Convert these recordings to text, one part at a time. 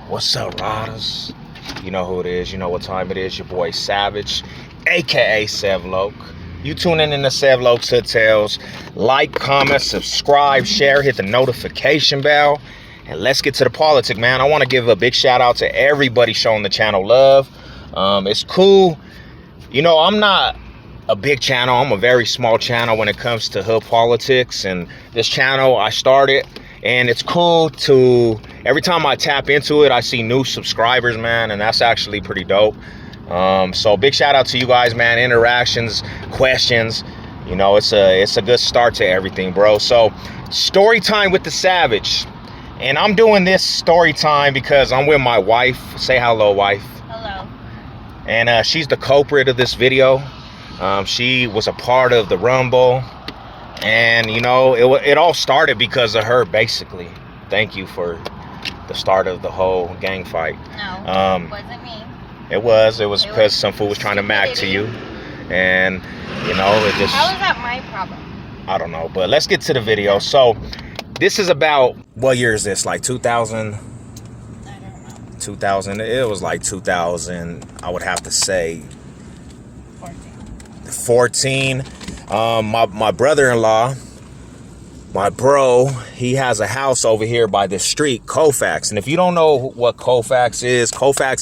What's up, riders? You know who it is. You know what time it is. Your boy Savage, aka Sevloke. You tuning in to Sevloke's Hood Tales. Like, comment, subscribe, share, hit the notification bell, and let's get to the politics, man. I want to give a big shout out to everybody showing the channel love. It's cool. You know, I'm not a big channel. I'm a very small channel when it comes to hood politics, and this channel I started, and it's cool to every time I tap into it, I see new subscribers, man, and that's actually pretty dope. So big shout out to you guys, man. Interactions, questions, you know, it's a good start to everything, bro. So story time with the Savage, and I'm doing this story time because I'm with my wife. Say hello, wife. Hello. And she's the culprit of this video. She was a part of the Rumble, and you know, it all started because of her, basically. Thank you for the start of the whole gang fight. No, it wasn't me. It was because some fool was trying to mac to you, and you know, it just. How is that my problem? I don't know, but let's get to the video. So this is about, what year is this? Like 2000? I don't know. 2000. It was like 2000. I would have to say 14. My brother-in-law, my bro, he has a house over here by this street, COLFAX. And if you don't know what COLFAX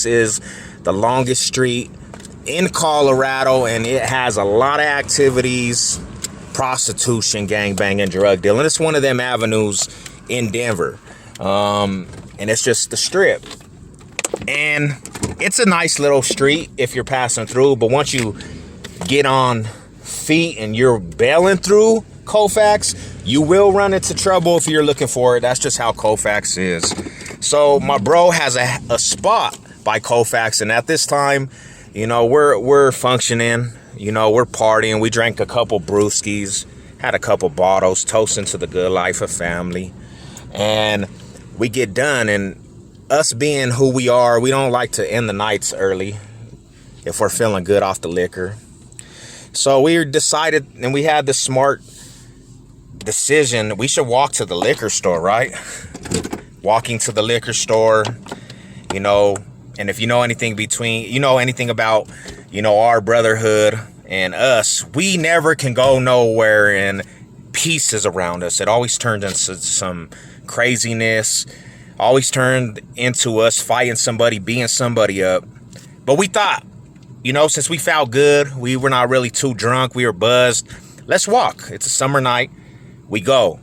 is the longest street in Colorado, and it has a lot of activities, prostitution, gangbanging, drug dealing. It's one of them avenues in Denver. And it's just the strip. And it's a nice little street if you're passing through, but once you get on feet and you're bailing through COLFAX, you will run into trouble if you're looking for it. That's just how COLFAX is. So my bro has a spot by COLFAX, and at this time, you know, we're functioning, you know, we're partying. We drank a couple brewskis, had a couple bottles, toasting to the good life of family, and we get done. And us being who we are, we don't like to end the nights early if we're feeling good off the liquor. So we decided, and we had the smart decision, we should walk to the liquor store, right? Walking to the liquor store, you know, and if you know anything about, you know, our brotherhood and us, we never can go nowhere in pieces around us. It always turned into some craziness, always turned into us fighting somebody, beating somebody up. But we thought, you know, since we felt good, we were not really too drunk, we were buzzed, let's walk. It's a summer night. We go.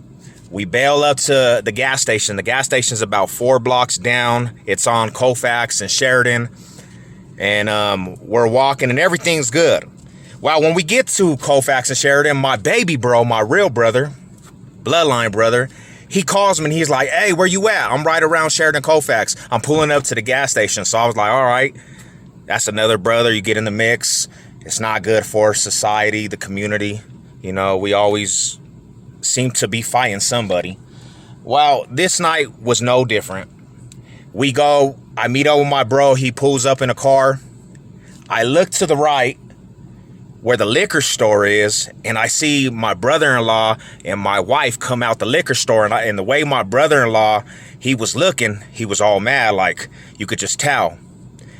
We bail up to the gas station. The gas station is about 4 blocks down. It's on COLFAX and Sheridan. And we're walking and everything's good. Well, when we get to COLFAX and Sheridan, my baby bro, my real brother, bloodline brother, he calls me and he's like, hey, where you at? I'm right around Sheridan COLFAX. I'm pulling up to the gas station. So I was like, all right, that's another brother. You get in the mix. It's not good for society, the community. You know, we always seem to be fighting somebody. Well, this night was no different. We go, I meet up with my bro. He pulls up in a car. I look to the right where the liquor store is, and I see my brother-in-law and my wife come out the liquor store. And the way my brother-in-law, he was looking, he was all mad, like you could just tell.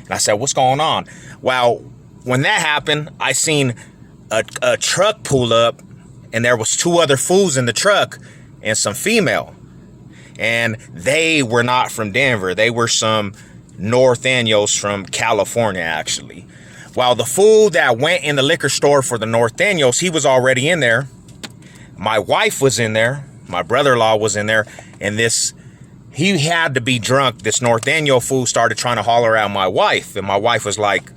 And I said, what's going on? Well, when that happened, I seen a truck pull up, and there was 2 other fools in the truck and some female. And they were not from Denver. They were some Northaniels from California, actually. While the fool that went in the liquor store for the Northaniels, he was already in there. My wife was in there. My brother-in-law was in there. And he had to be drunk. This Northaniel fool started trying to holler at my wife. And my wife was like,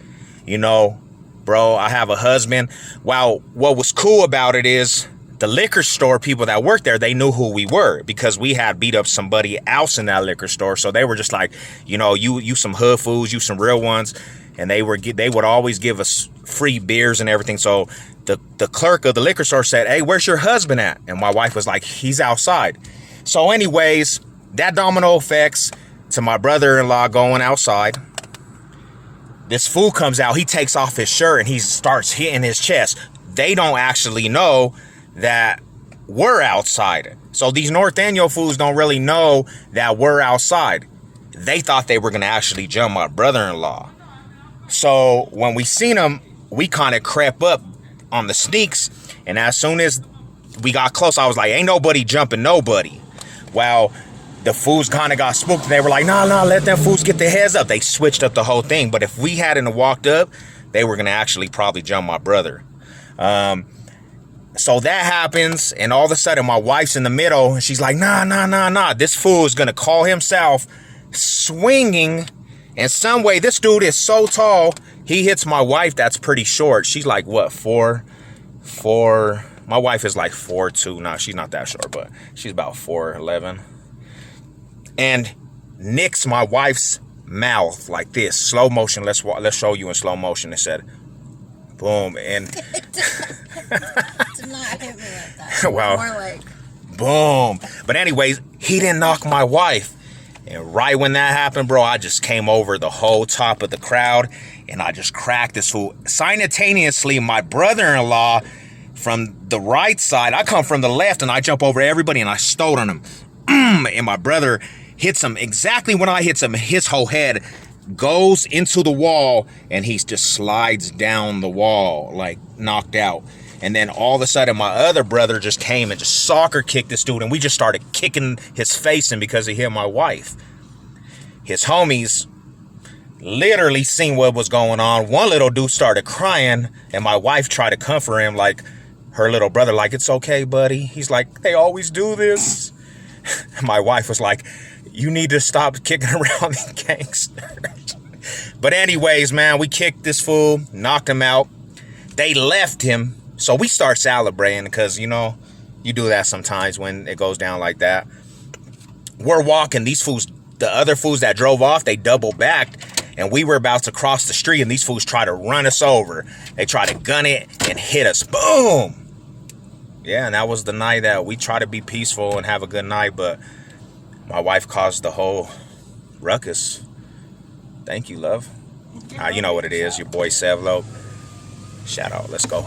you know, bro, I have a husband. Well, what was cool about it is the liquor store people that worked there, they knew who we were because we had beat up somebody else in that liquor store. So they were just like, you know, you some hood fools, you some real ones. And they would always give us free beers and everything. So the clerk of the liquor store said, hey, where's your husband at? And my wife was like, he's outside. So anyways, that domino effects to my brother-in-law going outside. This fool comes out, he takes off his shirt and he starts hitting his chest. They don't actually know that we're outside. So these Northaniel fools don't really know that we're outside. they thought they were going to actually jump my brother-in-law. So when we seen them, we kind of crept up on the sneaks. And as soon as we got close, I was like, ain't nobody jumping nobody. Well, the fools kind of got spooked. And they were like, nah, let them fools get their heads up. They switched up the whole thing. But if we hadn't walked up, they were going to actually probably jump my brother. So that happens, and all of a sudden my wife's in the middle, and she's like, nah. This fool is going to call himself swinging. And some way, this dude is so tall, he hits my wife that's pretty short. She's like, what, 4'4"? My wife is like 4'2". No, she's not that short, but she's about 4'11". And nicks my wife's mouth like this. Slow motion. Let's show you in slow motion. It said, boom. And Did not hit me like that. well, More like boom. But anyways, he didn't knock my wife. And right when that happened, bro, I just came over the whole top of the crowd and I just cracked this fool. Simultaneously, my brother-in-law from the right side, I come from the left and I jump over everybody and I stole on him. And my brother hits him exactly when I hits him. His whole head goes into the wall and he just slides down the wall, like knocked out. And then all of a sudden, my other brother just came and just soccer kicked this dude. And we just started kicking his face in because he hit my wife. His homies literally seen what was going on. One little dude started crying. And my wife tried to comfort him like her little brother. Like, it's okay, buddy. He's like, they always do this. My wife was like, you need to stop kicking around the gangsters. But anyways, man, we kicked this fool. Knocked him out. They left him. So we start celebrating because, you know, you do that sometimes when it goes down like that. We're walking. These fools, the other fools that drove off, they double backed. And we were about to cross the street and these fools try to run us over. They try to gun it and hit us. Boom! Yeah, and that was the night that we try to be peaceful and have a good night. But my wife caused the whole ruckus. Thank you, love. You know what it is. Your boy Sevlo. Shout out. Let's go.